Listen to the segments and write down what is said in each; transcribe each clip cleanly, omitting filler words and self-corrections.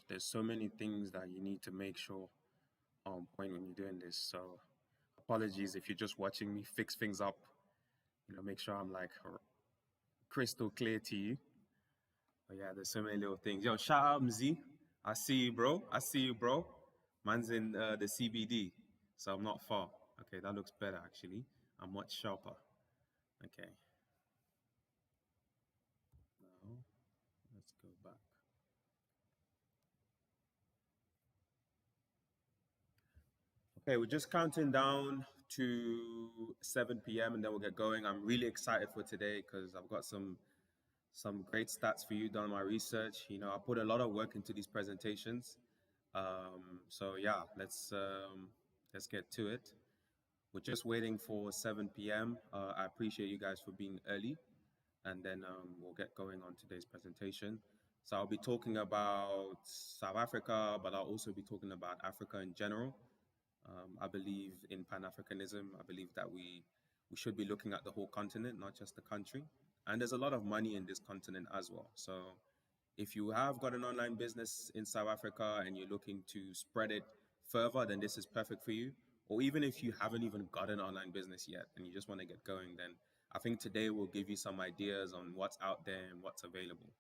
There's so many things that you need to make sure on point when you're doing this. So apologies if you're just watching me fix things up. Make sure I'm like crystal clear to you. But yeah, there's so many little things. Yo, shout out Mz. I see you, bro. I see you, bro. Man's in the CBD, so I'm not far. Okay, that looks better actually. I'm much sharper. Okay, now let's go back. Okay, we're just counting down to 7 p.m. and then we'll get going. I'm really excited for today because I've got some great stats for you. Done my research. I put a lot of work into these presentations. So yeah, let's get to it. We're just waiting for 7 p.m. I appreciate you guys for being early, and then we'll get going on today's presentation. So I'll be talking about South Africa, but I'll also be talking about Africa in general. I believe in Pan-Africanism. I believe that we should be looking at the whole continent, not just the country. And there's a lot of money in this continent as well. So if you have got an online business in South Africa and you're looking to spread it further, then this is perfect for you. Or even if you haven't even got an online business yet and you just want to get going, then I think today will give you some ideas on what's out there and what's available.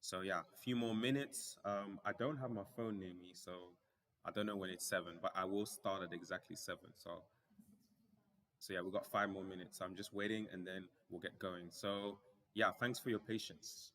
So yeah, a few more minutes. I don't have my phone near me, so I don't know when it's 7, but I will start at exactly 7. So yeah, we've got 5 more minutes. So I'm just waiting and then we'll get going. So yeah, thanks for your patience.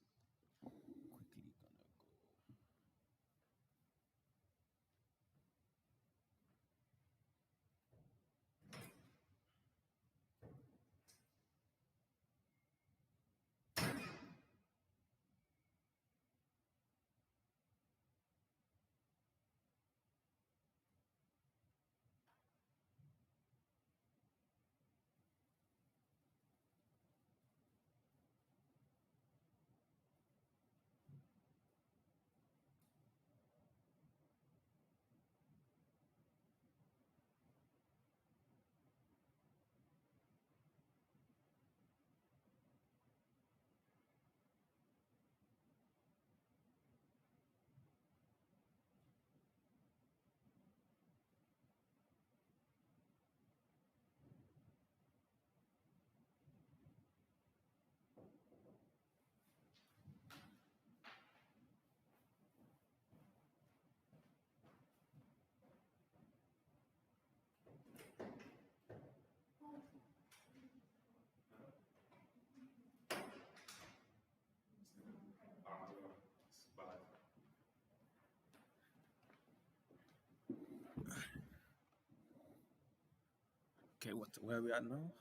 Quickly gonna go. Okay, where are we at now?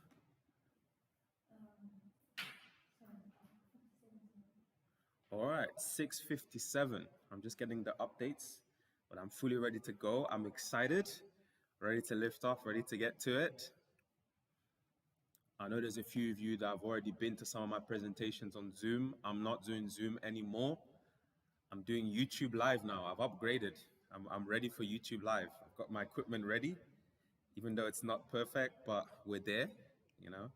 All right, 6:57. I'm just getting the updates, but I'm fully ready to go. I'm excited, ready to lift off, ready to get to it. I know there's a few of you that have already been to some of my presentations on Zoom. I'm not doing Zoom anymore. I'm doing YouTube Live now. I've upgraded. I'm ready for YouTube Live. I've got my equipment ready, even though it's not perfect, but we're there, you know.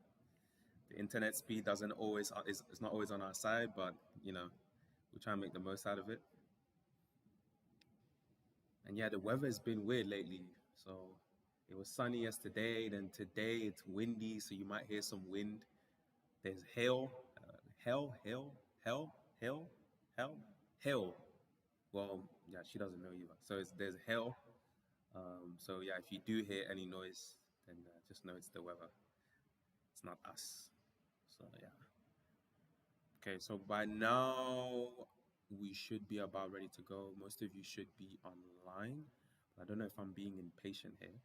The internet speed doesn't always is not always on our side, but we try and make the most out of it. And yeah, the weather has been weird lately. So it was sunny yesterday, then today it's windy, so you might hear some wind. There's hail, hail, hail, hail. Well, yeah, she doesn't know either. So there's hail. So yeah, if you do hear any noise, then just know it's the weather. It's not us. So yeah. Okay, so by now we should be about ready to go. Most of you should be online. I don't know if I'm being impatient here.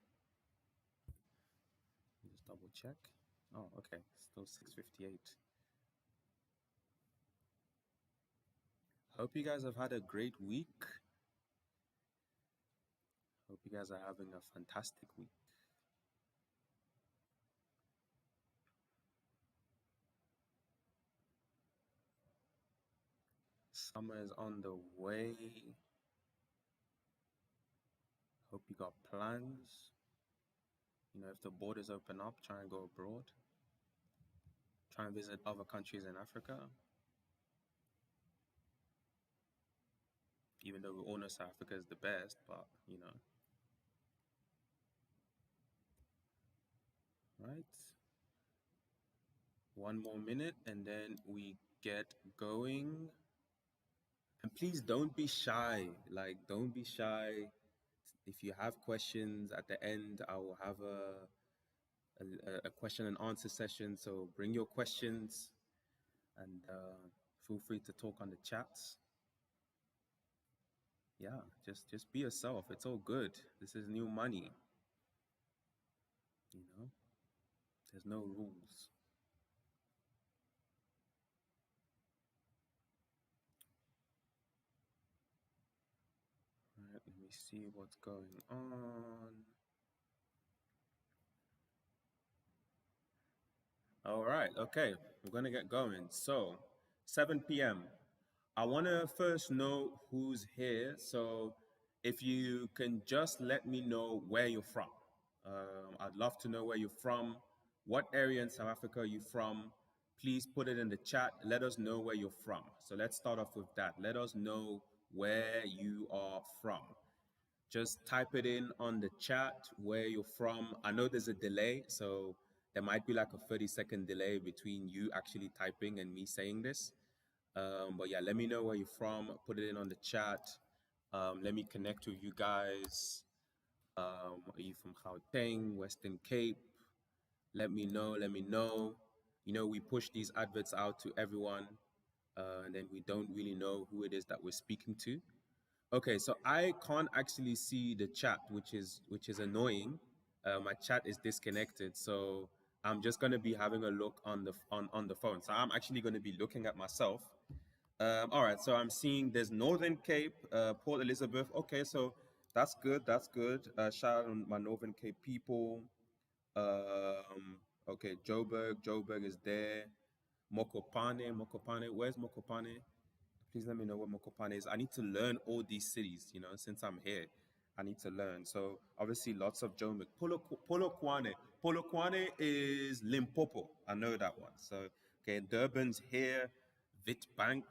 Let me just double check. Oh, okay, still 6:58. Hope you guys have had a great week. Hope you guys are having a fantastic week. Summer is on the way. Hope you got plans. If the borders open up, try and go abroad. Try and visit other countries in Africa. even though we all know South Africa is the best, but you know, right? One more minute and then we get going. And please don't be shy. Like, don't be shy. If you have questions at the end, I will have a question and answer session. So bring your questions and feel free to talk on the chats. Yeah, just be yourself. It's all good. This is new money. You know, there's no rules. All right, let me see what's going on. All right, okay, we're gonna get going. So, 7 p.m. I want to first know who's here. So, if you can just let me know where you're from. I'd love to know where you're from. What area in South Africa are you from? Please put it in the chat. Let us know where you're from. So, let's start off with that. Let us know where you are from. Just type it in on the chat where you're from. I know there's a delay, so there might be like a 30-second delay between you actually typing and me saying this. But yeah, let me know where you're from. Put it in on the chat. Let me connect with you guys. Are you from Gauteng, Western Cape? Let me know. Let me know. You know, we push these adverts out to everyone, and then we don't really know who it is that we're speaking to. Okay, so I can't actually see the chat, which is annoying. My chat is disconnected, so I'm just gonna be having a look on the phone. So I'm actually gonna be looking at myself. All right, so I'm seeing there's Northern Cape, Port Elizabeth. Okay, so that's good. That's good. Shout out on my Northern Cape people. Okay, Joburg is there. Mokopane. Where's Mokopane? Please let me know what Mokopane is. I need to learn all these cities, you know, since I'm here. I need to learn. So obviously lots of Joburg. Polokwane. Polokwane is Limpopo. I know that one. So okay, Durban's here. Witbank.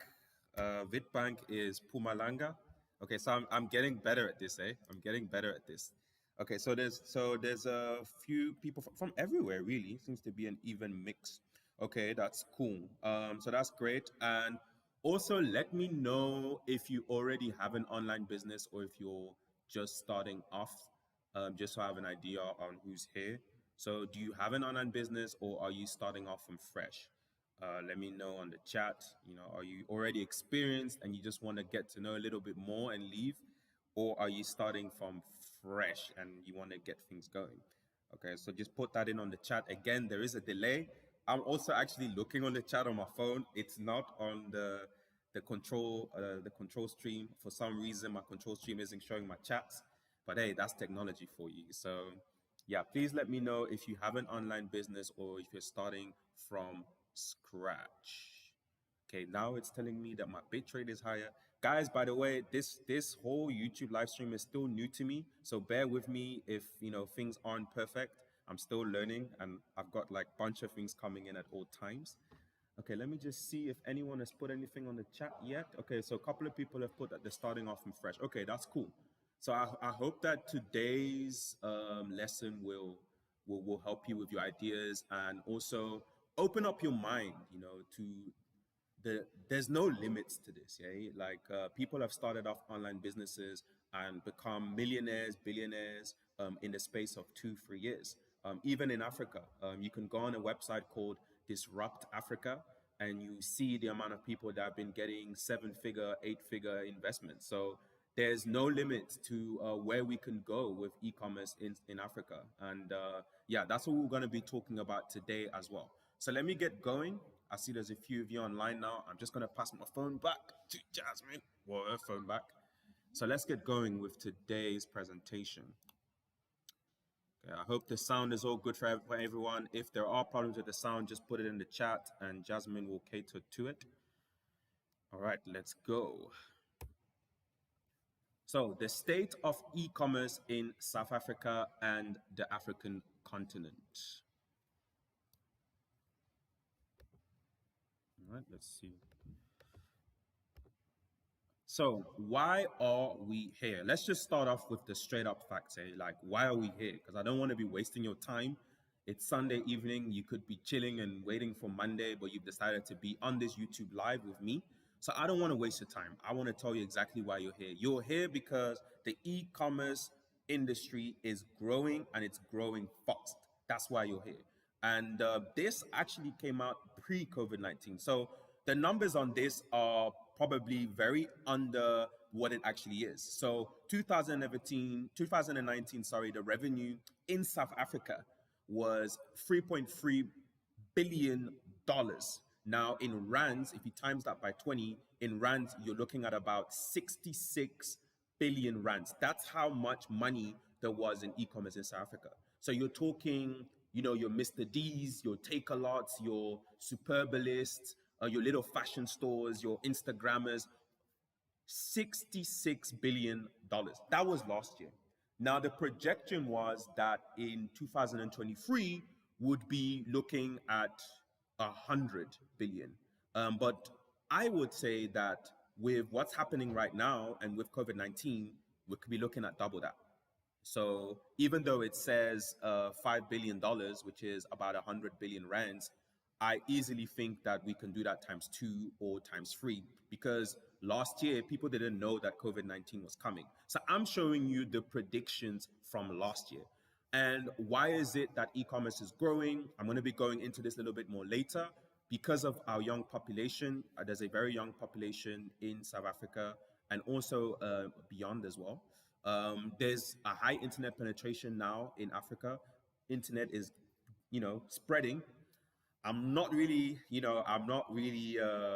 Witbank is Pumalanga. Okay, so I'm getting better at this, eh? I'm getting better at this. Okay, so there's a few people from everywhere really. Seems to be an even mix. Okay, that's cool. So that's great. And also let me know if you already have an online business or if you're just starting off, just so I have an idea on who's here. So do you have an online business or are you starting off from fresh? Let me know on the chat. You know, are you already experienced and you just want to get to know a little bit more and leave? Or are you starting from fresh and you want to get things going? Okay, so just put that in on the chat. Again, there is a delay. I'm also actually looking on the chat on my phone. It's not on the control stream. For some reason, my control stream isn't showing my chats. But hey, that's technology for you. So yeah, please let me know if you have an online business or if you're starting from scratch. Okay, now it's telling me that my bit rate is higher. Guys, by the way, this whole YouTube live stream is still new to me, so bear with me if you know things aren't perfect. I'm still learning, and I've got like bunch of things coming in at all times. Okay, let me just see if anyone has put anything on the chat yet. Okay, so a couple of people have put that they're starting off from fresh. Okay, that's cool. So I hope that today's lesson will help you with your ideas and also open up your mind, you know, to there's no limits to this. Yeah, like people have started off online businesses and become millionaires, billionaires in the space of 2 3 years. Even in Africa, you can go on a website called Disrupt Africa and you see the amount of people that have been getting 7 figure, 8 figure investments. So there's no limit to where we can go with e-commerce in Africa. And yeah, that's what we're going to be talking about today as well. So let me get going. I see there's a few of you online now. I'm just going to pass my phone back to Jasmine. Well, her phone back. So let's get going with today's presentation. Okay, I hope the sound is all good for everyone. If there are problems with the sound, just put it in the chat and Jasmine will cater to it. All right, let's go. So the state of e-commerce in South Africa and the African continent. All right, let's see. So why are we here? Let's just start off with the straight up facts here. Like, why are we here? Because I don't want to be wasting your time. It's Sunday evening. You could be chilling and waiting for Monday, but you've decided to be on this YouTube live with me. So I don't want to waste your time. I want to tell you exactly why you're here. You're here because the e-commerce industry is growing and it's growing fast. That's why you're here. And this actually came out pre COVID 19. So the numbers on this are probably very under what it actually is. So 2019, sorry, the revenue in South Africa was $3.3 billion. Now in rands, if you times that by 20, in rands, you're looking at about 66 billion rands. That's how much money there was in e-commerce in South Africa. So you're talking, your Mr. D's, your Take-A-Lots, your Superbalists, your little fashion stores, your Instagrammers, $66 billion. That was last year. Now, the projection was that in 2023 would be looking at 100 billion. But I would say that with what's happening right now and with COVID 19, we could be looking at double that. So even though it says $5 billion, which is about 100 billion rands, I easily think that we can do that times two or times three because last year people didn't know that COVID 19 was coming. So I'm showing you the predictions from last year. And why is it that e commerce is growing? I'm going to be going into this a little bit more later because of our young population. There's a very young population in South Africa and also beyond as well. There's a high internet penetration now in Africa. Internet is, spreading. I'm not really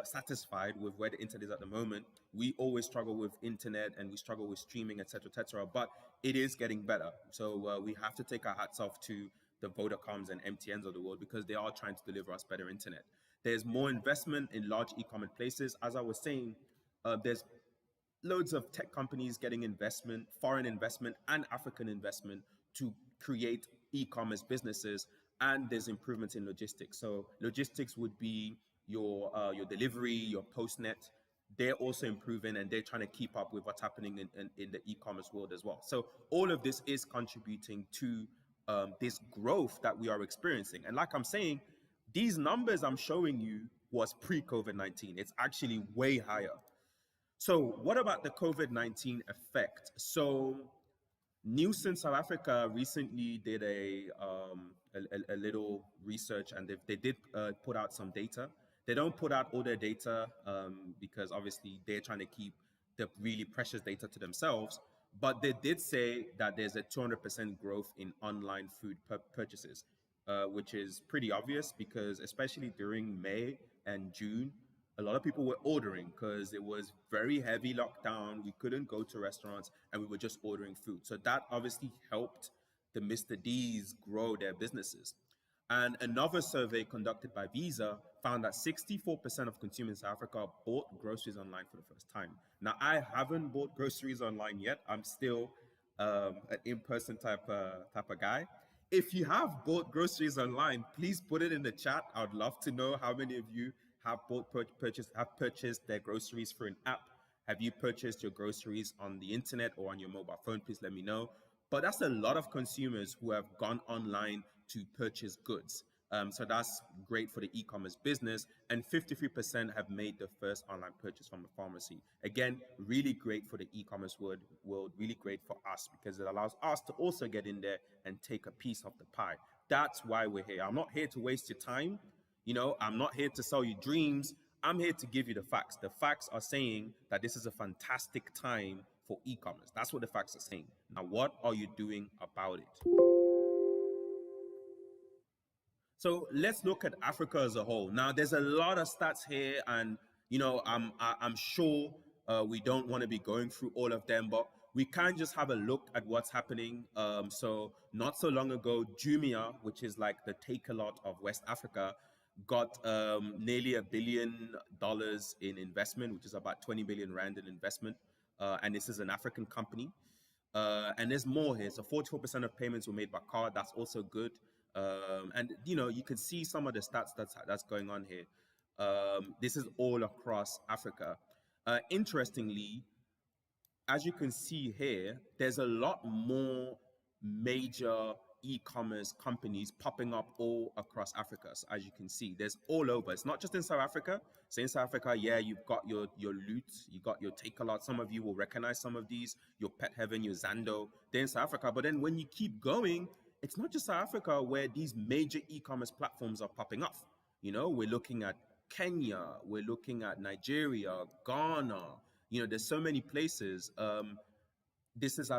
satisfied with where the internet is at the moment. We always struggle with internet and we struggle with streaming, etc., etc. But it is getting better. So we have to take our hats off to the Vodacoms and MTNs of the world because they are trying to deliver us better internet. There's more investment in large e-commerce places. As I was saying, there's loads of tech companies getting investment, foreign investment, and African investment to create e-commerce businesses. And there's improvements in logistics. So logistics would be your delivery, your postnet. They're also improving and they're trying to keep up with what's happening in the e-commerce world as well. So all of this is contributing to this growth that we are experiencing. And like I'm saying, these numbers I'm showing you was pre-COVID 19. It's actually way higher. So, what about the COVID 19 effect? So, Nielsen South Africa recently did a little research and they did put out some data. They don't put out all their data because obviously they're trying to keep the really precious data to themselves. But they did say that there's a 200% growth in online food purchases, which is pretty obvious because especially during May and June, a lot of people were ordering because it was very heavy lockdown. We couldn't go to restaurants and we were just ordering food. So that obviously helped the Mr. D's grow their businesses. And another survey conducted by Visa found that 64% of consumers in South Africa bought groceries online for the first time. Now, I haven't bought groceries online yet. I'm still an in-person type of guy. If you have bought groceries online, please put it in the chat. I'd love to know how many of you have purchased their groceries through an app. Have you purchased your groceries on the internet or on your mobile phone? Please let me know. But that's a lot of consumers who have gone online to purchase goods. So that's great for the e-commerce business. And 53% have made the first online purchase from a pharmacy. Again, really great for the e-commerce world, really great for us because it allows us to also get in there and take a piece of the pie. That's why we're here. I'm not here to waste your time. I'm not here to sell you dreams. I'm here to give you the facts. The facts are saying that this is a fantastic time for e-commerce. That's what the facts are saying. Now, what are you doing about it? So let's look at Africa as a whole. Now, there's a lot of stats here, and I'm sure we don't want to be going through all of them, but we can just have a look at what's happening. So not so long ago, Jumia, which is like the Take-A-Lot of West Africa, got nearly $1 billion in investment, which is about 20 billion rand in investment, and this is an African company. And there's more here. So 44% of payments were made by card. That's also good. And you can see some of the stats that's going on here. This is all across Africa. Interestingly, as you can see here, there's a lot more major e-commerce companies popping up all across Africa. So as you can see, there's all over. It's not just in South Africa. So in South Africa, yeah, you've got your Loot, you got your Take a Lot. Some of you will recognize some of these, your Pet Heaven, your Zando. They're in South Africa. But then when you keep going, it's not just South Africa where these major e-commerce platforms are popping off. We're looking at Kenya, we're looking at Nigeria, Ghana. There's so many places. This is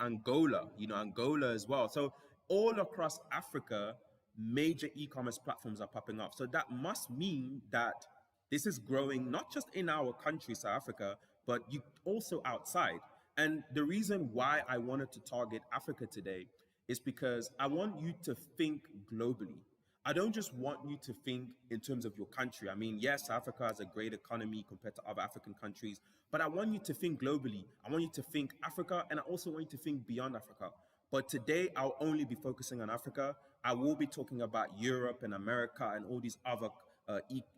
Angola, Angola as well. So all across Africa, major e-commerce platforms are popping up. So that must mean that this is growing not just in our country, South Africa, but you also outside. And the reason why I wanted to target Africa today is because I want you to think globally. I don't just want you to think in terms of your country. I mean, yes, Africa has a great economy compared to other African countries, but I want you to think globally. I want you to think Africa, and I also want you to think beyond Africa. But today, I'll only be focusing on Africa. I will be talking about Europe and America and all these other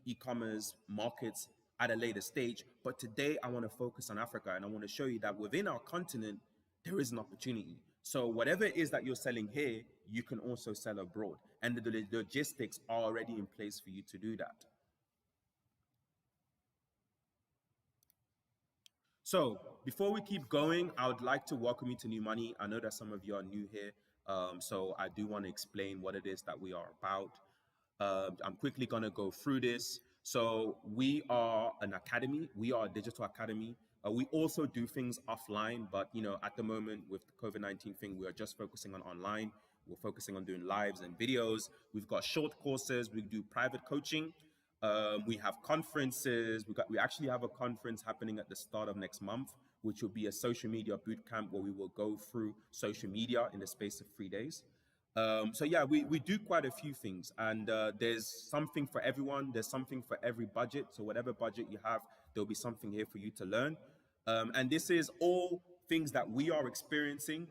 e-commerce markets at a later stage. But today, I want to focus on Africa, and I want to show you that within our continent, there is an opportunity. So whatever it is that you're selling here, you can also sell abroad. And the logistics are already in place for you to do that. So before we keep going, I would like to welcome you to New Money. I know that some of you are new here. So I do want to explain what it is that we are about. I'm quickly going to go through this. So we are an academy. We are a digital academy. We also do things offline, but at the moment with the COVID-19 thing, we are just focusing on online. We're focusing on doing lives and videos. We've got short courses. We do private coaching. We have conferences. We actually have a conference happening at the start of next month, which will be a social media boot camp where we will go through social media in the space of 3 days. So yeah, we do quite a few things, and there's something for everyone. There's something for every budget. So whatever budget you have, there'll be something here for you to learn. And this is all things that we are experiencing,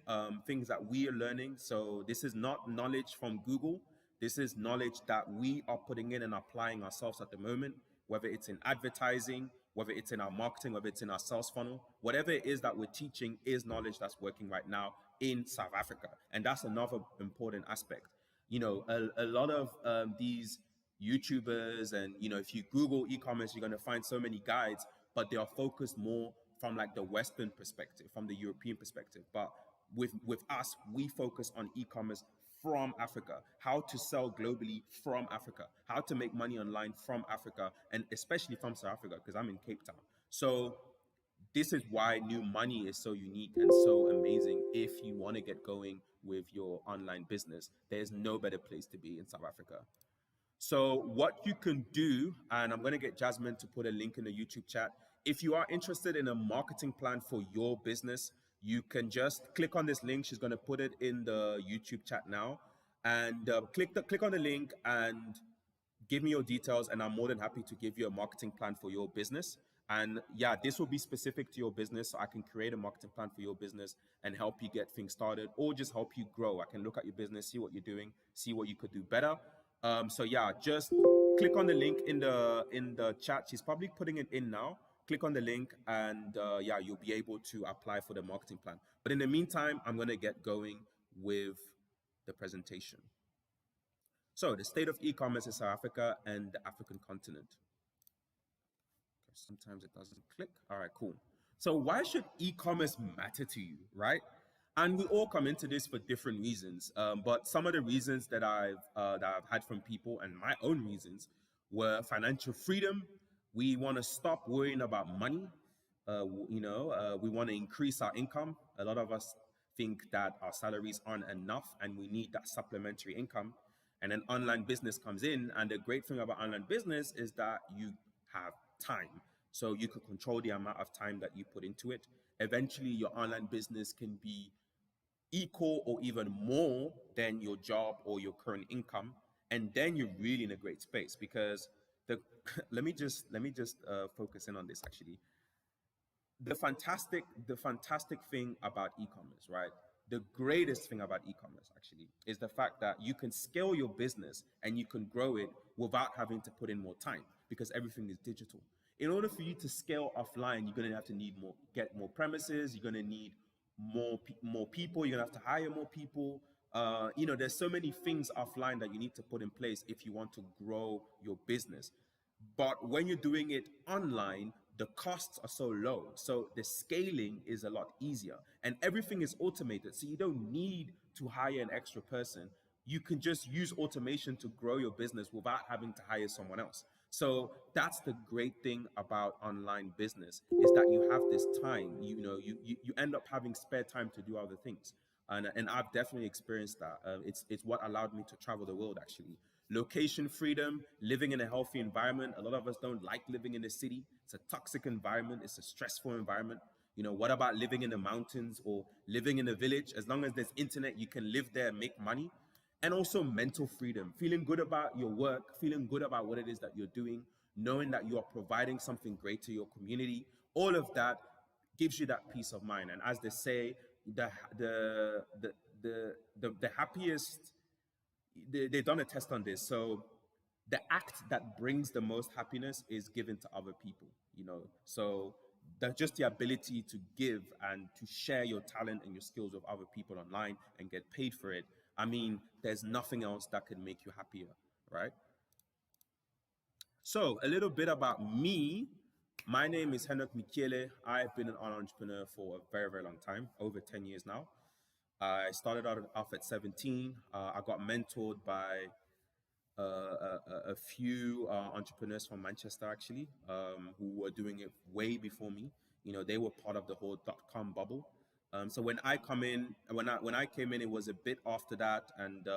things that we are learning. So this is not knowledge from Google. This is knowledge that we are putting in and applying ourselves at the moment, whether it's in advertising, whether it's in our marketing, whether it's in our sales funnel, whatever it is that we're teaching is knowledge that's working right now in South Africa. And that's another important aspect. A lot of these YouTubers and, if you Google e-commerce, you're going to find so many guides, but they are focused more from like the Western perspective, from the European perspective. But with us, we focus on e-commerce from Africa, how to sell globally from Africa, how to make money online from Africa, and especially from South Africa, because I'm in Cape Town. So this is why New Money is so unique and so amazing. If you want to get going with your online business, there's no better place to be in South Africa. So what you can do, and I'm going to get Jasmine to put a link in the YouTube chat. If you are interested in a marketing plan for your business, you can just click on this link. She's going to put it in the YouTube chat now, and click on the link and give me your details, and I'm more than happy to give you a marketing plan for your business. And yeah, this will be specific to your business. So I can create a marketing plan for your business and help you get things started, or just help you grow. I can look at your business, see what you're doing, see what you could do better. So yeah, just click on the link in the chat. She's probably putting it in now. Click on the link, and yeah, you'll be able to apply for the marketing plan. But in the meantime, I'm going to get going with the presentation. So the state of e-commerce in South Africa and the African continent. Okay, sometimes it doesn't click. All right, cool. So why should e-commerce matter to you, right? And we all come into this for different reasons. But some of the reasons that I've had from people, and my own reasons, were financial freedom. We want to stop worrying about money. We want to increase our income. A lot of us think that our salaries aren't enough and we need that supplementary income. And then online business comes in. And the great thing about online business is that you have time. So you can control the amount of time that you put into it. Eventually, your online business can be equal or even more than your job or your current income. And then you're really in a great space, because let me just focus in on this actually. The fantastic thing about e-commerce, right? The greatest thing about e-commerce actually is the fact that you can scale your business and you can grow it without having to put in more time, because everything is digital. In order for you to scale offline, you're going to have to need more, get more premises. You're going to need more people. You're going to have to hire more people. There's so many things offline that you need to put in place if you want to grow your business. But when you're doing it online, the costs are so low. So the scaling is a lot easier and everything is automated. So you don't need to hire an extra person. You can just use automation to grow your business without having to hire someone else. So that's the great thing about online business is that you have this time, you end up having spare time to do other things. And I've definitely experienced that. It's what allowed me to travel the world actually. Location freedom, living in a healthy environment. A lot of us don't like living in the city. It's a toxic environment. It's a stressful environment. What about living in the mountains or living in a village? As long as there's internet, you can live there and make money. And also mental freedom, feeling good about your work, feeling good about what it is that you're doing, knowing that you are providing something great to your community. All of that gives you that peace of mind. And as they say, the the the happiest, they've done a test on this. So the act that brings the most happiness is given to other people. So that just the ability to give and to share your talent and your skills with other people online and get paid for it. I mean, there's nothing else that could make you happier, right? So a little bit about me. My name is Henok Michele. I've been an online entrepreneur for a very, very long time, over 10 years now. I started out off at 17. I got mentored by a few entrepreneurs from Manchester actually, who were doing it way before me. They were part of the whole .com bubble. So when I came in, it was a bit after that, and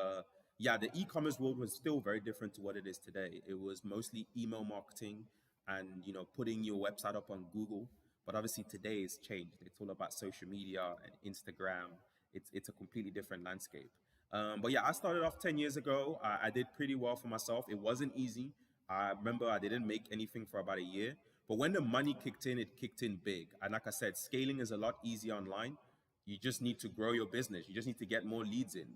yeah, the e-commerce world was still very different to what it is today. It was mostly email marketing and putting your website up on Google. But obviously today it's changed. It's all about social media and Instagram. It's a completely different landscape. But yeah, I started off 10 years ago. I did pretty well for myself. It wasn't easy. I remember I didn't make anything for about a year. But when the money kicked in, it kicked in big. And like I said, scaling is a lot easier online. You just need to grow your business. You just need to get more leads in.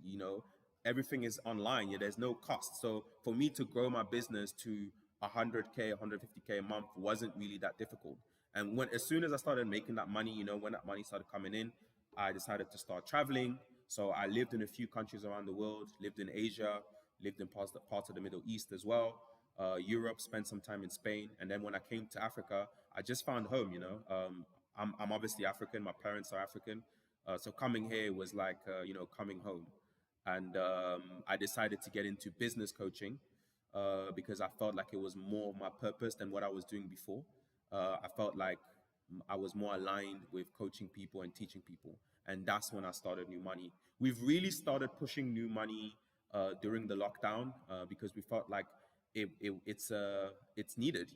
Everything is online. Yeah, there's no cost. So for me to grow my business to 100K, 150K a month wasn't really that difficult. And as soon as I started making that money, when that money started coming in, I decided to start traveling. So I lived in a few countries around the world, lived in Asia, lived in parts of the Middle East as well, Europe, spent some time in Spain. And then when I came to Africa, I just found home. I'm obviously African, my parents are African. So coming here was like, coming home. And I decided to get into business coaching because I felt like it was more of my purpose than what I was doing before. I felt like I was more aligned with coaching people and teaching people. And that's when I started New Money. We've really started pushing New Money during the lockdown because we felt like it's needed.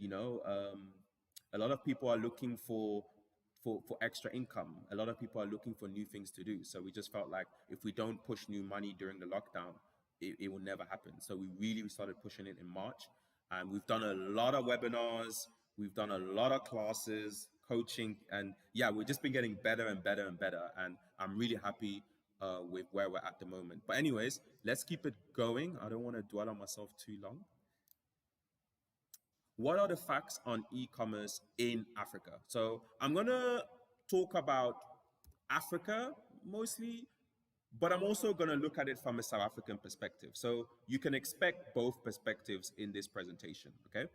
A lot of people are looking for extra income. A lot of people are looking for new things to do. So we just felt like if we don't push New Money during the lockdown, it will never happen. So we really started pushing it in March. And we've done a lot of webinars. We've done a lot of classes, coaching. And yeah, we've just been getting better and better and better. And I'm really happy with where we're at the moment. But anyways, let's keep it going. I don't want to dwell on myself too long. What are the facts on e-commerce in Africa? So I'm going to talk about Africa mostly, but I'm also going to look at it from a South African perspective. So you can expect both perspectives in this presentation, okay?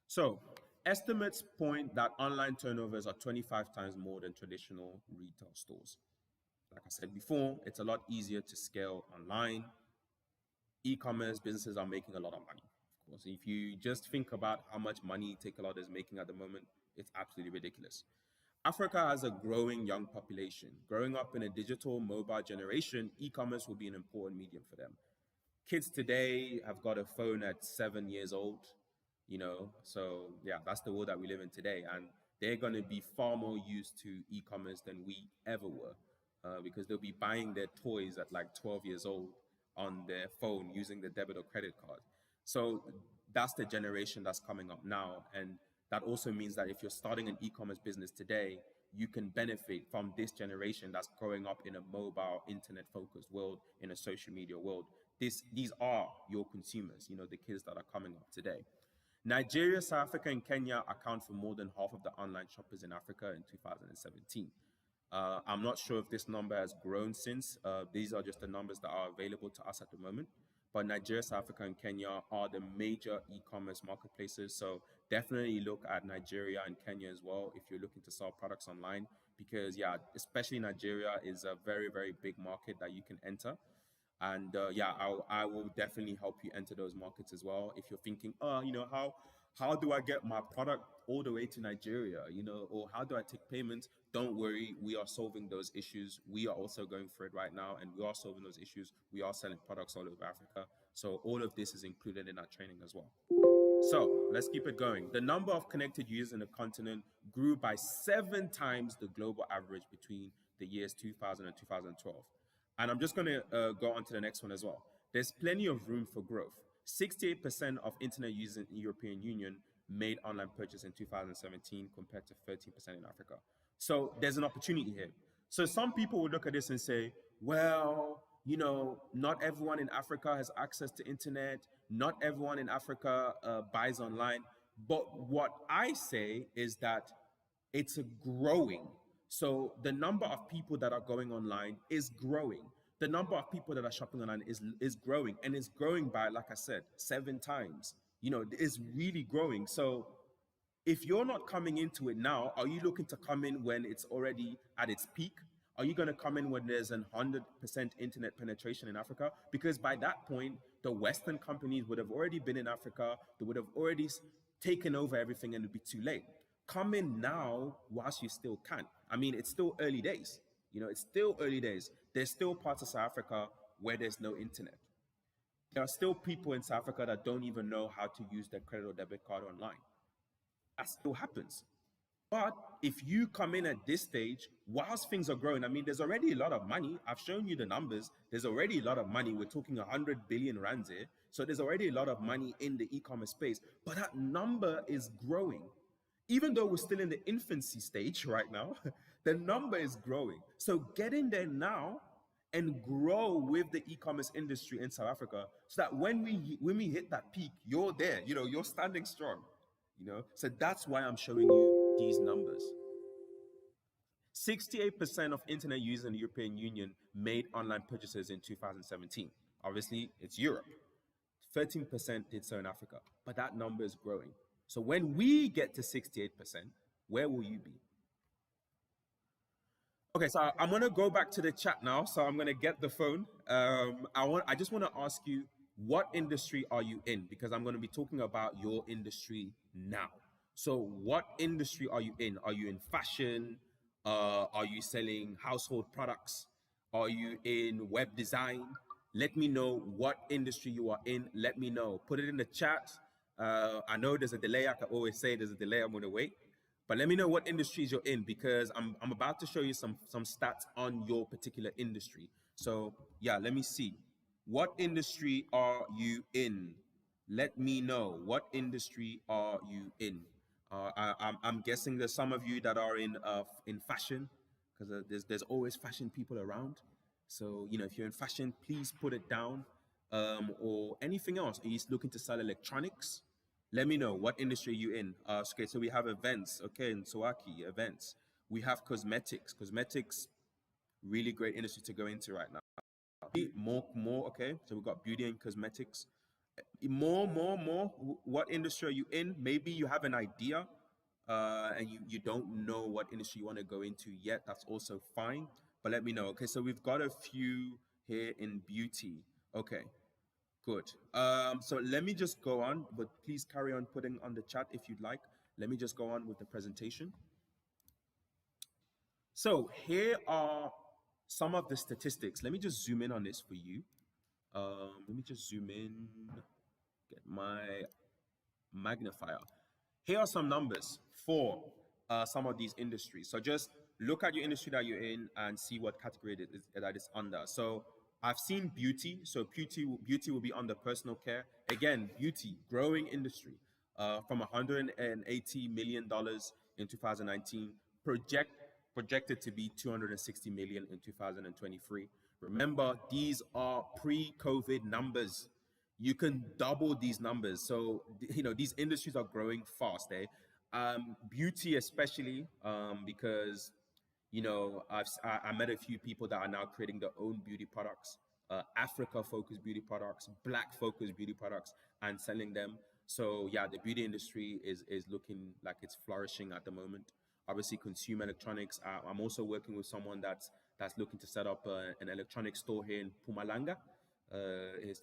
So estimates point that online turnovers are 25 times more than traditional retail stores. Like I said before, it's a lot easier to scale online. E-commerce businesses are making a lot of money. Of course, if you just think about how much money Takealot is making at the moment, it's absolutely ridiculous. Africa has a growing young population. Growing up in a digital mobile generation, e-commerce will be an important medium for them. Kids today have got a phone at 7 years old, so yeah, that's the world that we live in today. And they're going to be far more used to e-commerce than we ever were because they'll be buying their toys at like 12 years old on their phone using the debit or credit card. So that's the generation that's coming up now. And that also means that if you're starting an e-commerce business today, you can benefit from this generation that's growing up in a mobile, internet-focused world, in a social media world. these are your consumers, the kids that are coming up today. Nigeria, South Africa, and Kenya account for more than half of the online shoppers in Africa in 2017. I'm not sure if this number has grown since. These are just the numbers that are available to us at the moment. But Nigeria, South Africa, and Kenya are the major e-commerce marketplaces. So definitely look at Nigeria and Kenya as well if you're looking to sell products online. Because yeah, especially Nigeria is a very, very big market that you can enter. And yeah, I will definitely help you enter those markets as well. If you're thinking, oh, how do I get my product all the way to Nigeria, or how do I take payments? Don't worry, we are solving those issues. We are also going for it right now, and we are solving those issues. We are selling products all over Africa. So all of this is included in our training as well. So let's keep it going. The number of connected users in the continent grew by 7 times the global average between the years 2000 and 2012. And I'm just going to go on to the next one as well. There's plenty of room for growth. 68% of internet users in the European Union made online purchase in 2017 compared to 13% in Africa. So there's an opportunity here. So some people would look at this and say, well, not everyone in Africa has access to internet. Not everyone in Africa buys online. But what I say is that it's a growing. So the number of people that are going online is growing. The number of people that are shopping online is growing, and it's growing by, like I said, 7 times. It's really growing. So if you're not coming into it now, are you looking to come in when it's already at its peak? Are you going to come in when there's 100% internet penetration in Africa? Because by that point, the Western companies would have already been in Africa. They would have already taken over everything, and it'd be too late. Come in now whilst you still can. I mean, it's still early days. It's still early days. There's still parts of South Africa where there's no internet. There are still people in South Africa that don't even know how to use their credit or debit card online. That still happens. But if you come in at this stage, whilst things are growing, I mean, there's already a lot of money. I've shown you the numbers. There's already a lot of money. We're talking 100 billion rands here. So there's already a lot of money in the e-commerce space. But that number is growing. Even though we're still in the infancy stage right now, the number is growing. So get in there now and grow with the e-commerce industry in South Africa, so that when we hit that peak, you're there. You're standing strong. So that's why I'm showing you these numbers. 68% of internet users in the European Union made online purchases in 2017. Obviously, it's Europe. 13% did so in Africa, but that number is growing. So when we get to 68%, where will you be? Okay, so I'm gonna go back to the chat now. So I'm gonna get the phone. I just want to ask you, what industry are you in? Because I'm gonna be talking about your industry now. So what industry are you in? Are you in fashion? Are you selling household products? Are you in web design? Let me know what industry you are in. Let me know. Put it in the chat. I know there's a delay. I can always say there's a delay. I'm gonna wait. But let me know what industries you're in, because I'm about to show you some stats on your particular industry. So yeah, let me see. What industry are you in? Let me know. What industry are you in? I'm guessing there's some of you that are in fashion, because there's always fashion people around. So if you're in fashion, please put it down. Or anything else. Are you looking to sell electronics? Let me know what industry you're in. Okay, so we have events. Okay, in Sowaki, events. We have cosmetics. Cosmetics, really great industry to go into right now. More. Okay, so we've got beauty and cosmetics. More. What industry are you in? Maybe you have an idea, and you don't know what industry you want to go into yet. That's also fine. But let me know. Okay, so we've got a few here in beauty. Okay. Good. So let me just go on, but please carry on putting on the chat if you'd like. Let me just go on with the presentation. So here are some of the statistics. Let me just zoom in on this for you. Let me just zoom in, get my magnifier. Here are some numbers for some of these industries. So just look at your industry that you're in and see what category that is under. So I've seen beauty. So beauty will be under personal care. Again, beauty, growing industry, from $180 million in 2019, projected to be $260 million in 2023. Remember, these are pre-COVID numbers. You can double these numbers. So, these industries are growing fast, eh? Beauty, especially, because I met a few people that are now creating their own beauty products, Africa focused beauty products, Black focused beauty products, and selling them. So yeah, the beauty industry is looking like it's flourishing at the moment. Obviously, consumer electronics. I'm also working with someone that's looking to set up an electronic store here in Pumalanga.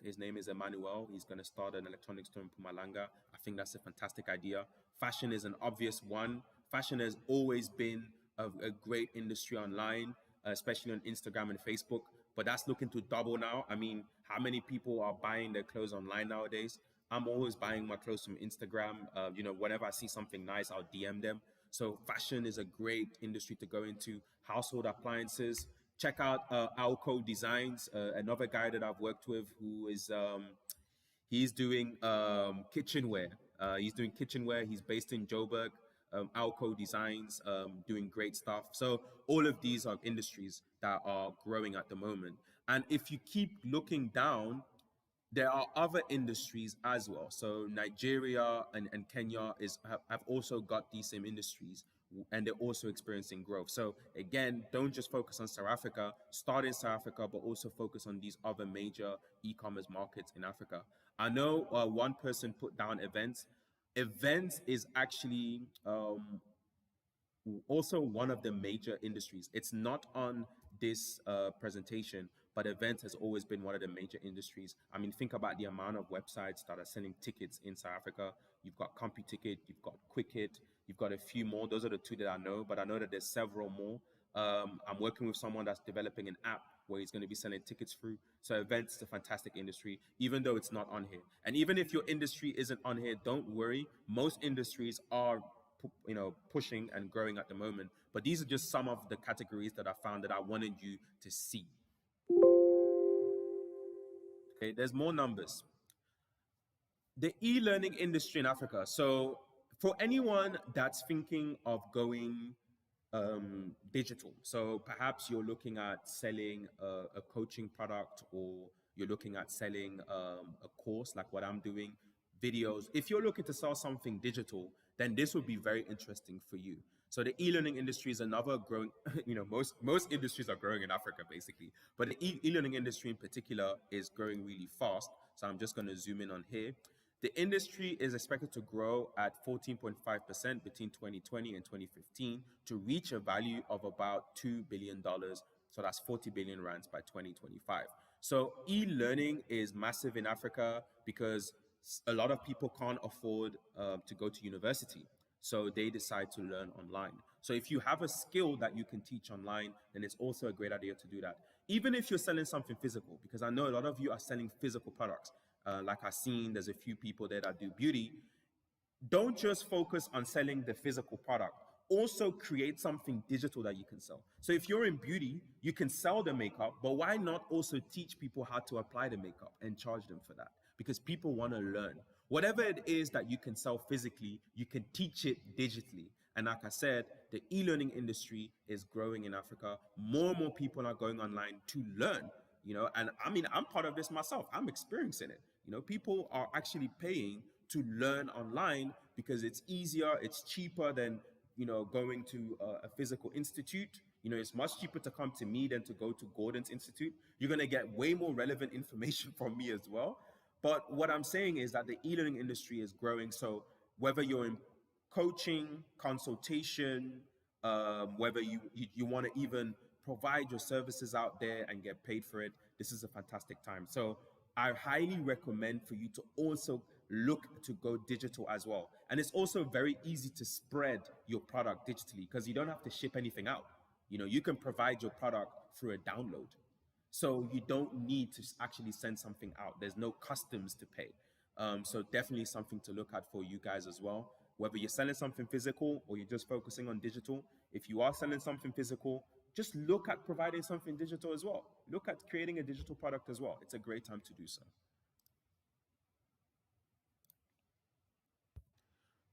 His name is Emmanuel. He's going to start an electronics store in Pumalanga. I think that's a fantastic idea. Fashion is an obvious one. Fashion has always been a great industry online, especially on Instagram and Facebook. But that's looking to double now. I mean, how many people are buying their clothes online nowadays? I'm always buying my clothes from Instagram. Whenever I see something nice, I'll DM them. So fashion is a great industry to go into. Household appliances. Check out Alco Designs, another guy that I've worked with who is he's doing kitchenware. He's doing kitchenware. He's based in Joburg. Alco Designs, doing great stuff. So all of these are industries that are growing at the moment. And if you keep looking down, there are other industries as well. So Nigeria and Kenya have also got these same industries, and they're also experiencing growth. So again, don't just focus on South Africa, start in South Africa, but also focus on these other major e-commerce markets in Africa. I know one person put down events. Events is actually also one of the major industries. It's not on this presentation, but events has always been one of the major industries. I mean, think about the amount of websites that are selling tickets in South Africa. You've got CompuTicket, you've got Quicket, you've got a few more. Those are the two that I know, but I know that there's several more. I'm working with someone that's developing an app where he's going to be selling tickets through. So events is a fantastic industry, even though it's not on here. And even if your industry isn't on here, don't worry. Most industries are pushing and growing at the moment, but these are just some of the categories that I found that I wanted you to see. Okay, there's more numbers. The e-learning industry in Africa. So for anyone that's thinking of going digital, so perhaps you're looking at selling a coaching product, or you're looking at selling a course like what I'm doing, videos. If you're looking to sell something digital, then this would be very interesting for you. So the e-learning industry is another growing, most industries are growing in Africa basically, but the e-learning industry in particular is growing really fast. So I'm just going to zoom in on here. The industry is expected to grow at 14.5% between 2020 and 2015 to reach a value of about $2 billion. So that's 40 billion rands by 2025. So e-learning is massive in Africa because a lot of people can't afford to go to university. So they decide to learn online. So if you have a skill that you can teach online, then it's also a great idea to do that. Even if you're selling something physical, because I know a lot of you are selling physical products. Like I've seen, there's a few people there that do beauty. Don't just focus on selling the physical product. Also create something digital that you can sell. So if you're in beauty, you can sell the makeup, but why not also teach people how to apply the makeup and charge them for that? Because people want to learn. Whatever it is that you can sell physically, you can teach it digitally. And like I said, the e-learning industry is growing in Africa. More and more people are going online to learn, and I mean, I'm part of this myself. I'm experiencing it. People are actually paying to learn online because it's easier, it's cheaper than, going to a physical institute. It's much cheaper to come to me than to go to Gordon's Institute. You're going to get way more relevant information from me as well. But what I'm saying is that the e-learning industry is growing. So whether you're in coaching, consultation, whether you want to even provide your services out there and get paid for it, this is a fantastic time. So I highly recommend for you to also look to go digital as well. And it's also very easy to spread your product digitally because you don't have to ship anything out. You can provide your product through a download. So you don't need to actually send something out. There's no customs to pay. So definitely something to look at for you guys as well. Whether you're selling something physical or you're just focusing on digital, if you are selling something physical, just look at providing something digital as well. Look at creating a digital product as well. It's a great time to do so.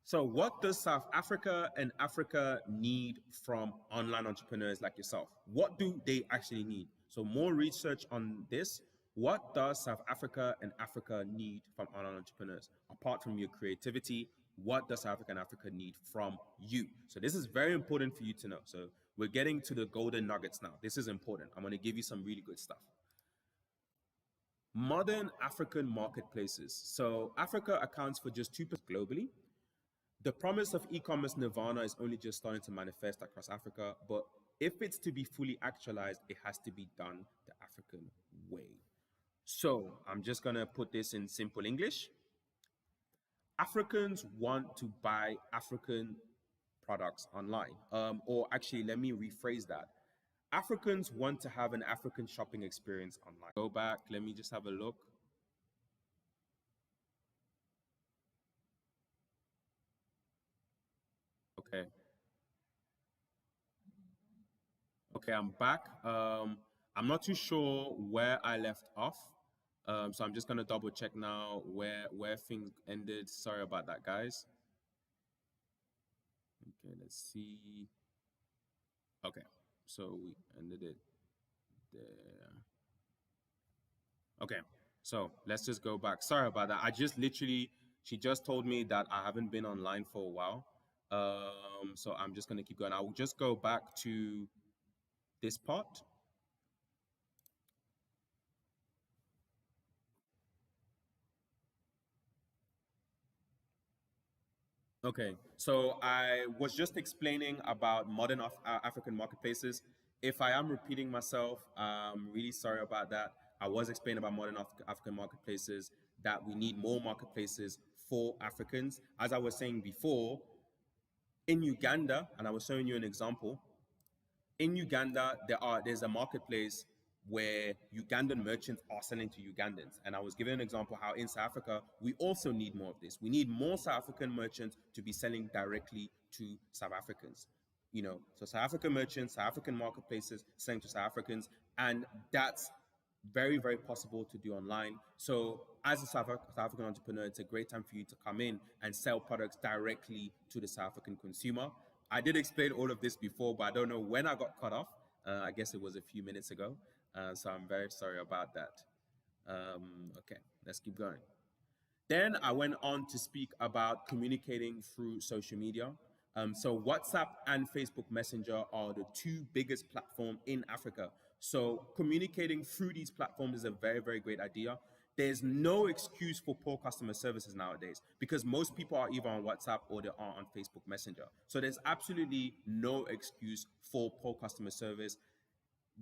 So what does South Africa and Africa need from online entrepreneurs like yourself? What do they actually need? So more research on this. What does South Africa and Africa need from online entrepreneurs? Apart from your creativity, what does South Africa and Africa need from you? So this is very important for you to know. So we're getting to the golden nuggets now. This is important. I'm going to give you some really good stuff. Modern African marketplaces. So Africa accounts for just 2% globally. The promise of e-commerce nirvana is only just starting to manifest across Africa, but if it's to be fully actualized, it has to be done the African way. So I'm just going to put this in simple English. Africans want to buy African products online. Or actually, let me rephrase that. Africans want to have an African shopping experience online. Go back, let me just have a look. Okay. Okay, I'm back. I'm not too sure where I left off. So I'm just gonna double check now where things ended. Sorry about that, guys. Okay, let's see. Okay, so we ended it there. Okay, so let's just go back. Sorry about that. She just told me that I haven't been online for a while. So I'm just gonna keep going. I will just go back to this part. Okay, so I was just explaining about modern African marketplaces. If I am repeating myself, I'm really sorry about that. I was explaining about modern African marketplaces, that we need more marketplaces for Africans. As I was saying before, in Uganda, and I was showing you an example, in Uganda, there's a marketplace where Ugandan merchants are selling to Ugandans. And I was giving an example how in South Africa, we also need more of this. We need more South African merchants to be selling directly to South Africans. So South African merchants, South African marketplaces selling to South Africans, and that's very, very possible to do online. So as a South African entrepreneur, it's a great time for you to come in and sell products directly to the South African consumer. I did explain all of this before, but I don't know when I got cut off. I guess it was a few minutes ago. So I'm very sorry about that. Okay, let's keep going. Then I went on to speak about communicating through social media. So WhatsApp and Facebook Messenger are the two biggest platforms in Africa. So communicating through these platforms is a very, very great idea. There's no excuse for poor customer services nowadays because most people are either on WhatsApp or they are on Facebook Messenger. So there's absolutely no excuse for poor customer service.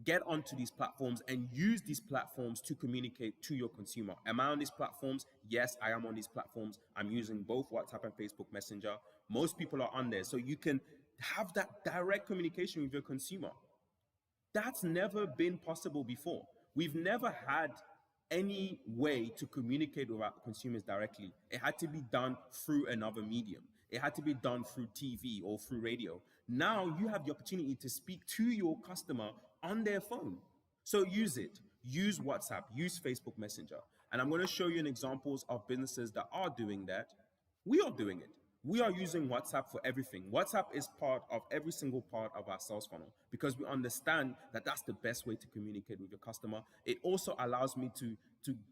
Get onto these platforms and use these platforms to communicate to your consumer. Am I on these platforms? Yes, I am on these platforms. I'm using both WhatsApp and Facebook Messenger. Most people are on there. So you can have that direct communication with your consumer. That's never been possible before. We've never had any way to communicate with our consumers directly. It had to be done through another medium. It had to be done through TV or through radio. Now you have the opportunity to speak to your customer on their phone. So use it. Use WhatsApp, use Facebook Messenger. And I'm going to show you an examples of businesses that are doing that. We are doing it. We are using WhatsApp for everything. WhatsApp is part of every single part of our sales funnel because we understand that that's the best way to communicate with your customer. It also allows me to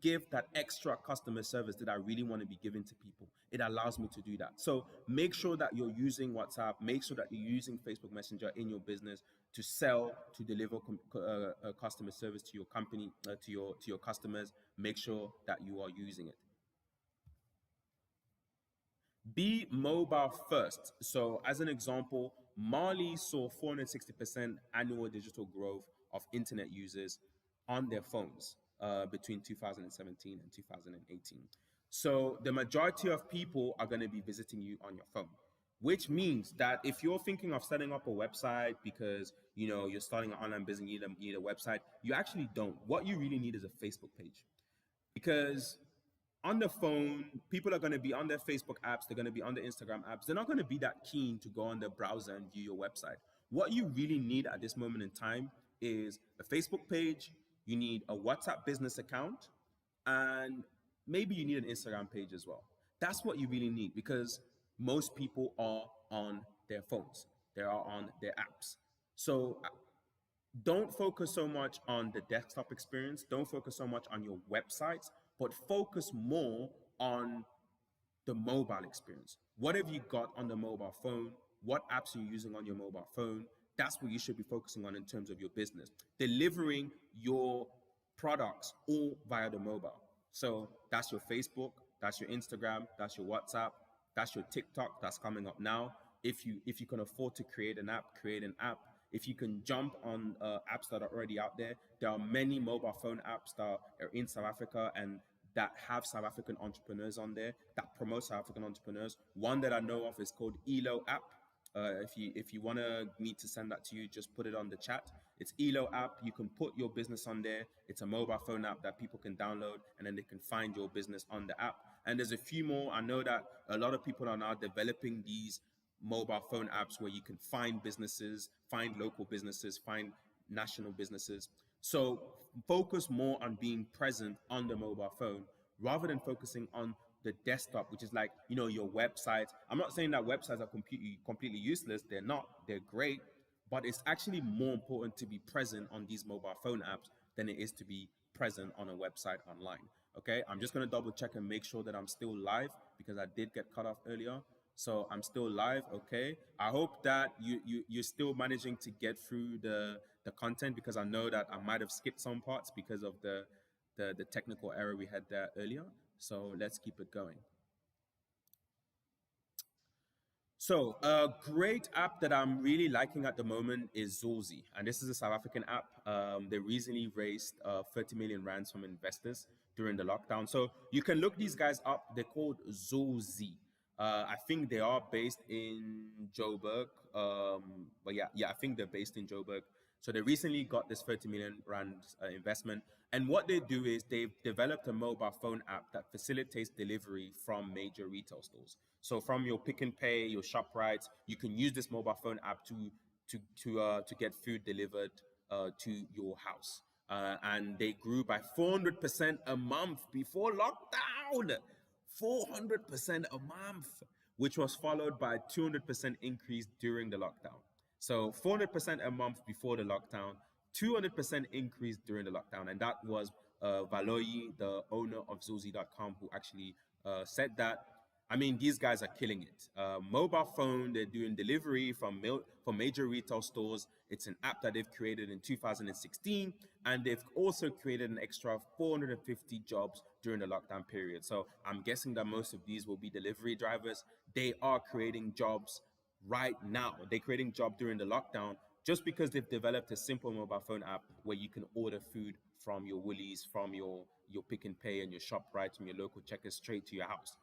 give that extra customer service that I really want to be giving to people. It allows me to do that. So make sure that you're using WhatsApp. Make sure that you're using Facebook Messenger in your business to sell, to deliver customer service to your company, to your customers. Make sure that you are using it. Be mobile first. So, as an example, Mali saw 460% annual digital growth of internet users on their phones between 2017 and 2018. So, the majority of people are going to be visiting you on your phone, which means that if you're thinking of setting up a website because you're starting an online business, you need a website, you actually don't. What you really need is a Facebook page because on the phone, people are going to be on their Facebook apps, they're going to be on their Instagram apps. They're not going to be that keen to go on the browser and view your website. What you really need at this moment in time is a Facebook page, you need a WhatsApp business account, and maybe you need an Instagram page as well. That's what you really need because most people are on their phones, they are on their apps. So Don't focus so much on the desktop experience. Don't focus so much on your websites, but focus more on the mobile experience. What have you got on the mobile phone? What apps are you using on your mobile phone? That's what you should be focusing on in terms of your business. Delivering your products all via the mobile. So that's your Facebook, that's your Instagram, that's your WhatsApp, that's your TikTok that's coming up now. If you can afford to create an app, create an app. If you can jump on apps that are already out there, there are many mobile phone apps that are in South Africa and that have South African entrepreneurs on there that promote South African entrepreneurs. One that I know of is called ELO app. If you want me to send that to you, just put it on the chat. It's ELO app. You can put your business on there. It's a mobile phone app that people can download, and then they can find your business on the app. And there's a few more. I know that a lot of people are now developing these mobile phone apps where you can find businesses, find local businesses, find national businesses. So focus more on being present on the mobile phone rather than focusing on the desktop, which is like, your website. I'm not saying that websites are completely useless. They're not. They're great. But it's actually more important to be present on these mobile phone apps than it is to be present on a website online. Okay, I'm just going to double check and make sure that I'm still live because I did get cut off earlier. So I'm still live. Okay, I hope that you're still managing to get through the content, because I know that I might have skipped some parts because of the technical error we had there earlier. So let's keep it going. So a great app that I'm really liking at the moment is Zulzi, and this is a South African app. They recently raised 30 million rands from investors during the lockdown. So you can look these guys up. They're called Zulzi. I think they are based in Joburg. But yeah, I think they're based in Joburg. So they recently got this 30 million rand investment. And what they do is they've developed a mobile phone app that facilitates delivery from major retail stores. So from your Pick and Pay, your ShopRite, you can use this mobile phone app to get food delivered to your house. And they grew by 400% a month before lockdown. 400% a month, which was followed by 200% increase during the lockdown. So 400% a month before the lockdown, 200% increase during the lockdown. And that was Valoyi, the owner of Zuzi.com, who actually said that. I mean, these guys are killing it. Mobile phone, they're doing delivery from major retail stores. It's an app that they've created in 2016, and they've also created an extra 450 jobs during the lockdown period. So I'm guessing that most of these will be delivery drivers. They are creating jobs right now. They're creating jobs during the lockdown just because they've developed a simple mobile phone app where you can order food from your Woolies, from your Pick and Pay and your ShopRite, from your local checkers straight to your house.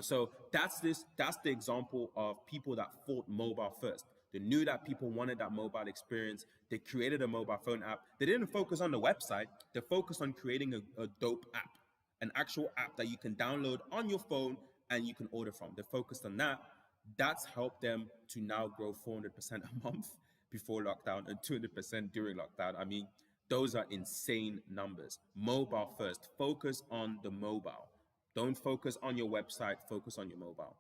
So that's the example of people that thought mobile first. They knew that people wanted that mobile experience. They created a mobile phone app. They didn't focus on the website. They focused on creating a dope app, an actual app that you can download on your phone and you can order from. They focused on that. That's helped them to now grow 400% a month before lockdown and 200% during lockdown. I mean, those are insane numbers. Mobile first. Focus on the mobile. Don't focus on your website, focus on your mobile.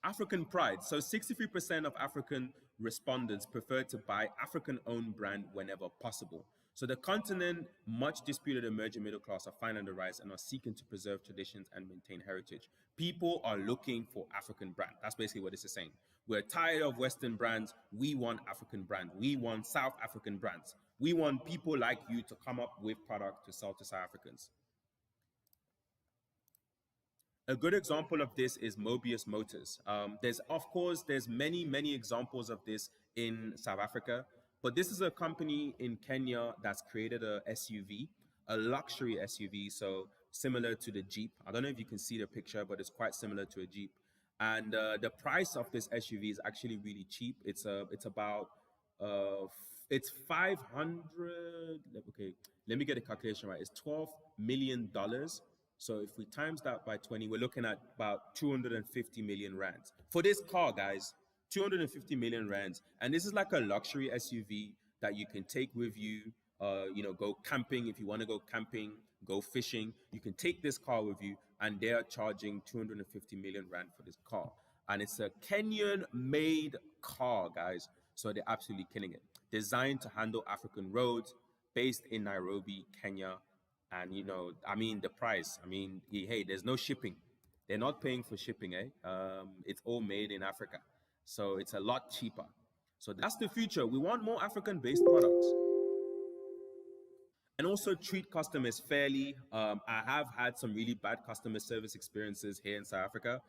African pride. So 63% of African respondents prefer to buy African-owned brand whenever possible. So the continent, much disputed emerging middle class, are finding the rise and are seeking to preserve traditions and maintain heritage. People are looking for African brand. That's basically what this is saying. We're tired of Western brands. We want African brand. We want South African brands. We want people like you to come up with product to sell to South Africans. A good example of this is Mobius Motors. There's many examples of this in South Africa, but this is a company in Kenya that's created a SUV, a luxury SUV, so similar to the Jeep. I don't know if you can see the picture, but it's quite similar to a Jeep. And the price of this SUV is actually really cheap. It's about it's 500. Okay, let me get a calculation right. It's $12 million. So if we times that by 20, we're looking at about 250 million rands for this car, guys. 250 million rands, and this is like a luxury SUV that you can take with you. Go camping if you want to go camping, go fishing. You can take this car with you, and they are charging 250 million rand for this car, and it's a Kenyan-made car, guys. So they're absolutely killing it. Designed to handle African roads, based in Nairobi, Kenya. And, I mean, the price, I mean, hey, there's no shipping. They're not paying for shipping, eh? It's all made in Africa. So it's a lot cheaper. So that's the future. We want more African based products and also treat customers fairly. I have had some really bad customer service experiences here in South Africa,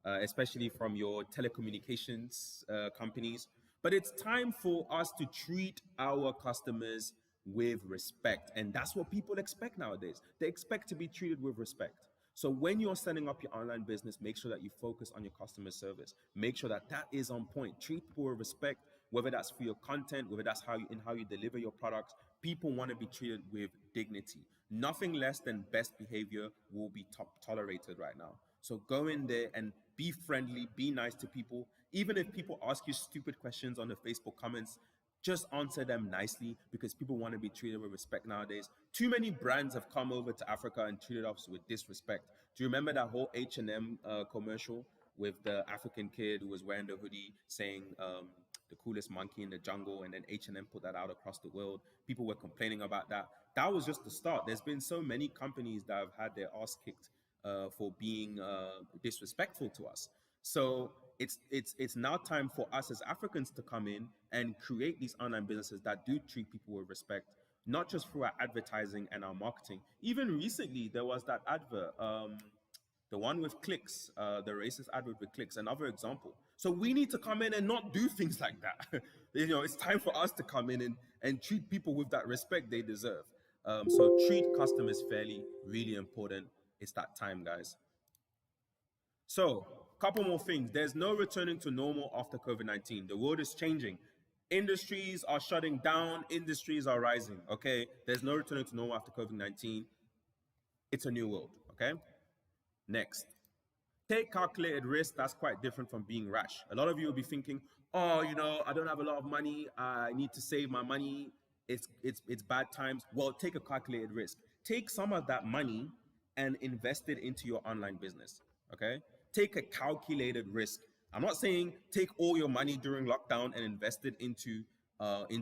especially from your telecommunications companies. But it's time for us to treat our customers with respect. And that's what people expect nowadays. They expect to be treated with respect. So when you're setting up your online business, make sure that you focus on your customer service. Make sure that that is on point. Treat people with respect, whether that's for your content, whether that's how you deliver your products. People want to be treated with dignity. Nothing less than best behavior will be tolerated right now. So go in there and be friendly, be nice to people. Even if people ask you stupid questions on the Facebook comments, just answer them nicely because people want to be treated with respect nowadays. Too many brands have come over to Africa and treated us with disrespect. Do you remember that whole H&M commercial with the African kid who was wearing the hoodie saying the coolest monkey in the jungle, and then H&M put that out across the world? People were complaining about that. That was just the start. There's been so many companies that have had their ass kicked for being disrespectful to us. So it's now time for us as Africans to come in and create these online businesses that do treat people with respect, not just through our advertising and our marketing. Even recently, there was that advert, the one with clicks, the racist advert with clicks, another example. So we need to come in and not do things like that. It's time for us to come in and treat people with that respect they deserve. So treat customers fairly, really important. It's that time, guys. So, couple more things. There's no returning to normal after COVID-19. The world is changing. Industries are shutting down, industries are rising. Okay, there's no returning to normal after COVID-19. It's a new world. Okay, next. Take calculated risk. That's quite different from being rash. A lot of you will be thinking, oh, I don't have a lot of money. I need to save my money. It's bad times. Well, take a calculated risk. Take some of that money and invest it into your online business. Okay? Take a calculated risk. I'm not saying take all your money during lockdown and invest it into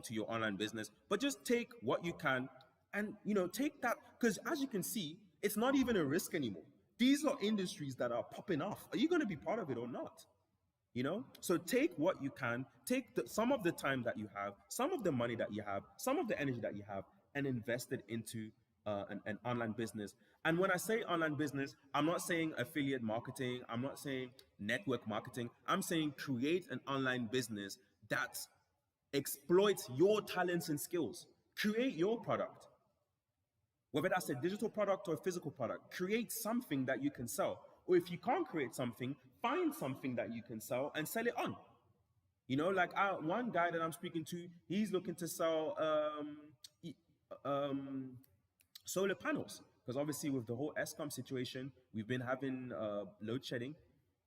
your online business, but just take what you can and take that, because as you can see, it's not even a risk anymore. These are industries that are popping off. Are you going to be part of it or not? So take what you can, take some of the time that you have, some of the money that you have, some of the energy that you have, and invest it into an online business. And when I say online business, I'm not saying affiliate marketing, I'm not saying network marketing. I'm saying create an online business that exploits your talents and skills. Create your product. Whether that's a digital product or a physical product, create something that you can sell. Or if you can't create something, find something that you can sell and sell it on. Like one guy that I'm speaking to, he's looking to sell solar panels, because obviously with the whole ESCOM situation, we've been having load shedding.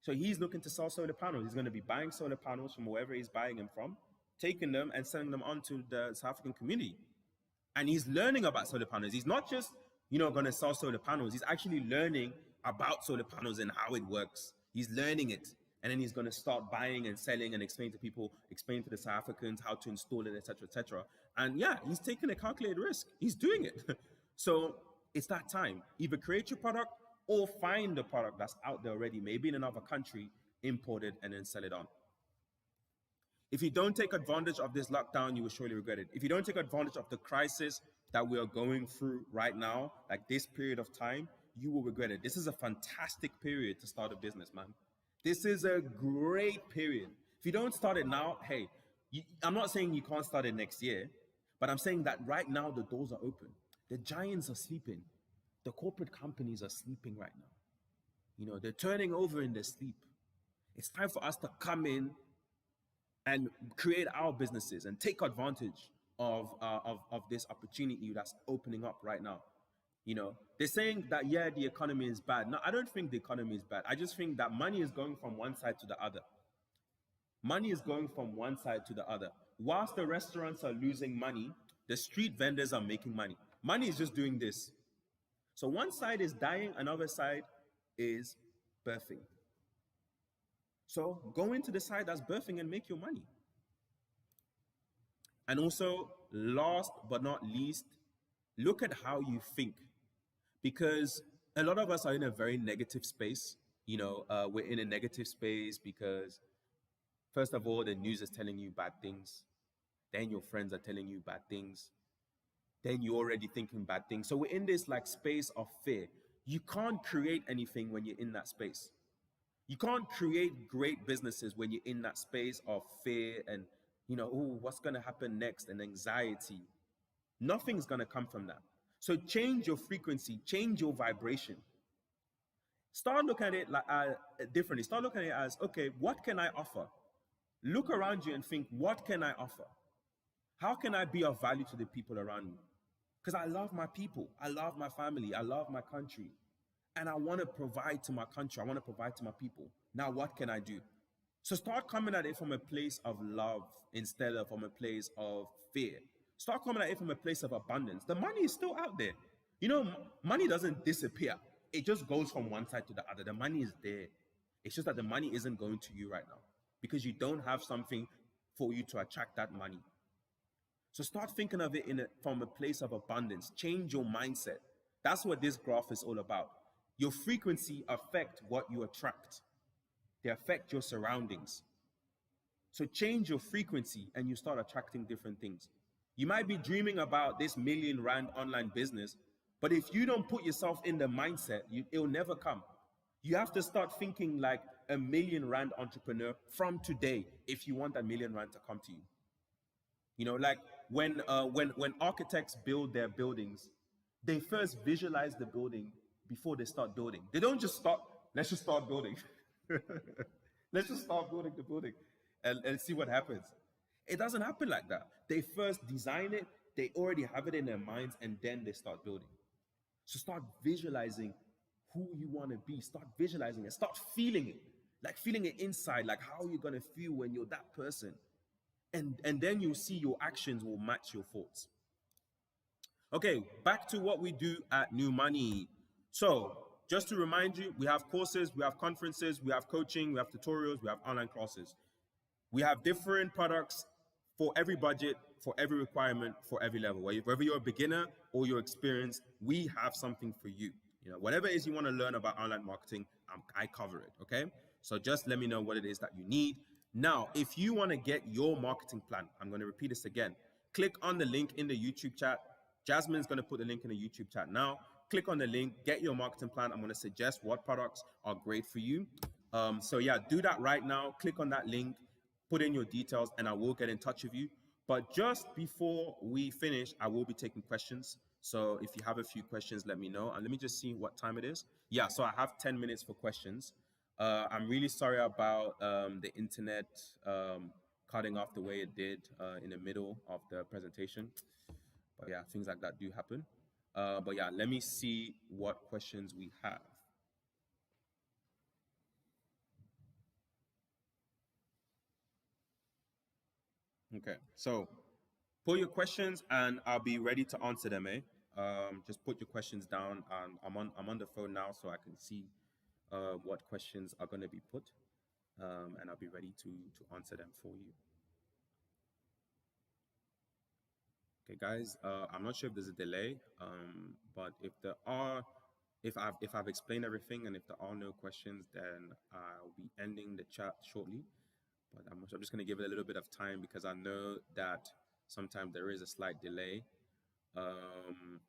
So he's looking to sell solar panels. He's going to be buying solar panels from wherever he's buying them from, taking them and selling them on to the South African community. And he's learning about solar panels. He's not just, going to sell solar panels. He's actually learning about solar panels and how it works. He's learning it. And then he's going to start buying and selling and explain to people, explain to the South Africans how to install it, etc., etc. And yeah, he's taking a calculated risk. He's doing it. So it's that time. Either create your product or find a product that's out there already, maybe in another country, import it, and then sell it on. If you don't take advantage of this lockdown, you will surely regret it. If you don't take advantage of the crisis that we are going through right now, like this period of time, you will regret it. This is a fantastic period to start a business, man. This is a great period. If you don't start it now, hey, I'm not saying you can't start it next year, but I'm saying that right now the doors are open. The giants are sleeping. The corporate companies are sleeping right now. They're turning over in their sleep. It's time for us to come in and create our businesses and take advantage of this opportunity that's opening up right now. They're saying that, yeah, the economy is bad. No, I don't think the economy is bad. I just think that money is going from one side to the other. Money is going from one side to the other. Whilst the restaurants are losing money, the street vendors are making money. Money is just doing this. So one side is dying, another side is birthing. So go into the side that's birthing and make your money. And also, last but not least, look at how you think, because a lot of us are in a very negative space. We're in a negative space because, first of all, the news is telling you bad things. Then your friends are telling you bad things. Then you're already thinking bad things. So we're in this like space of fear. You can't create anything when you're in that space. You can't create great businesses when you're in that space of fear and, oh, what's going to happen next, and anxiety. Nothing's going to come from that. So change your frequency, change your vibration. Start looking at it like differently. Start looking at it as, okay, what can I offer? Look around you and think, what can I offer? How can I be of value to the people around me? Because I love my people, I love my family, I love my country, and I want to provide to my country, I want to provide to my people. Now, what can I do? So start coming at it from a place of love instead of from a place of fear. Start coming at it from a place of abundance. The money is still out there. Money doesn't disappear. It just goes from one side to the other. The money is there. It's just that the money isn't going to you right now because you don't have something for you to attract that money. So start thinking of it from a place of abundance. Change your mindset. That's what this graph is all about. Your frequency affects what you attract. They affect your surroundings. So change your frequency and you start attracting different things. You might be dreaming about this R1 million online business, but if you don't put yourself in the mindset, it'll never come. You have to start thinking like a R1 million entrepreneur from today if you want that R1 million to come to you. Like when architects build their buildings, they first visualize the building before they start building. They don't just start, let's just start building. Let's just start building the building and see what happens. It doesn't happen like that. They first design it, they already have it in their minds, and then they start building. So start visualizing who you want to be. Start visualizing it. Start feeling it. Like feeling it inside, like how you're going to feel when you're that person. And then you'll see your actions will match your thoughts. Okay, back to what we do at New Money. So just to remind you, we have courses, we have conferences, we have coaching, we have tutorials, we have online classes. We have different products for every budget, for every requirement, for every level. Whether you're a beginner or you're experienced, we have something for you. Whatever it is you want to learn about online marketing, I cover it, okay? So just let me know what it is that you need. Now, if you want to get your marketing plan, I'm going to repeat this again. Click on the link in the YouTube chat. Jasmine's going to put the link in the YouTube chat now. Click on the link, get your marketing plan. I'm going to suggest what products are great for you. So yeah, do that right now. Click on that link, put in your details, and I will get in touch with you. But just before we finish, I will be taking questions. So if you have a few questions, let me know. And let me just see what time it is. Yeah, so I have 10 minutes for questions. I'm really sorry about the internet cutting off the way it did in the middle of the presentation. But yeah, things like that do happen. But yeah, let me see what questions we have. Okay, so put your questions and I'll be ready to answer them, eh? Just put your questions down, and I'm on the phone now, so I can see what questions are going to be put, and I'll be ready to answer them for you. Okay, guys, I'm not sure if there's a delay, but if I've explained everything and if there are no questions, then I'll be ending the chat shortly. But I'm just going to give it a little bit of time because I know that sometimes there is a slight delay.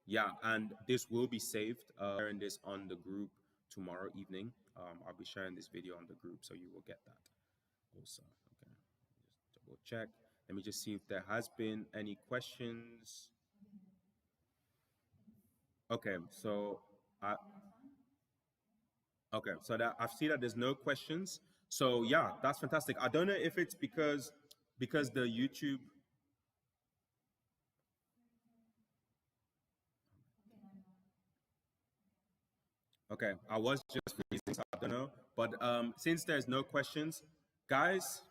Yeah, and this will be saved. Sharing this on the group tomorrow evening. I'll be sharing this video on the group, so you will get that also. Okay, just double check. Let me just see if there has been any questions. Okay, so that I've seen that there's no questions. So yeah, that's fantastic. I don't know if it's because the YouTube. Okay, I was just freezing, so I don't know. But since there's no questions, guys,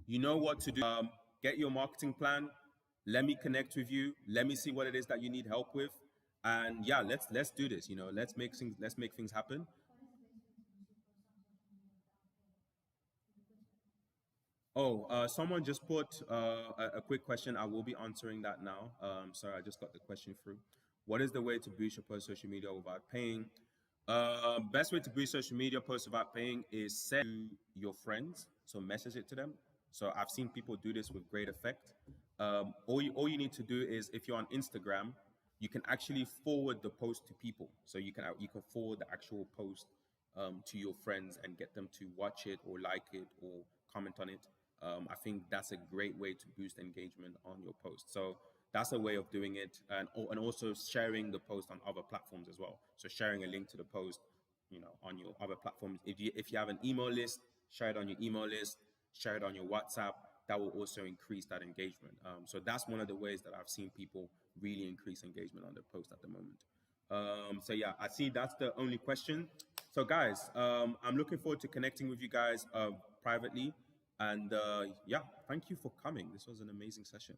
you know what to do. Get your marketing plan. Let me connect with you. Let me see what it is that you need help with. And yeah, let's do this. Let's make things happen. Oh, someone just put a quick question. I will be answering that now. Sorry, I just got the question through. What is the way to boost your post social media without paying? Best way to boost social media posts without paying is send to your friends. So message it to them. So I've seen people do this with great effect. All you need to do is if you're on Instagram, you can actually forward the post to people. So you can forward the actual post to your friends and get them to watch it or like it or comment on it. I think that's a great way to boost engagement on your post. So that's a way of doing it, and also sharing the post on other platforms as well. So sharing a link to the post, on your other platforms. If you have an email list, share it on your email list, share it on your WhatsApp. That will also increase that engagement. So that's one of the ways that I've seen people really increase engagement on their post at the moment. So yeah, I see that's the only question. So guys, I'm looking forward to connecting with you guys privately. And yeah, thank you for coming. This was an amazing session.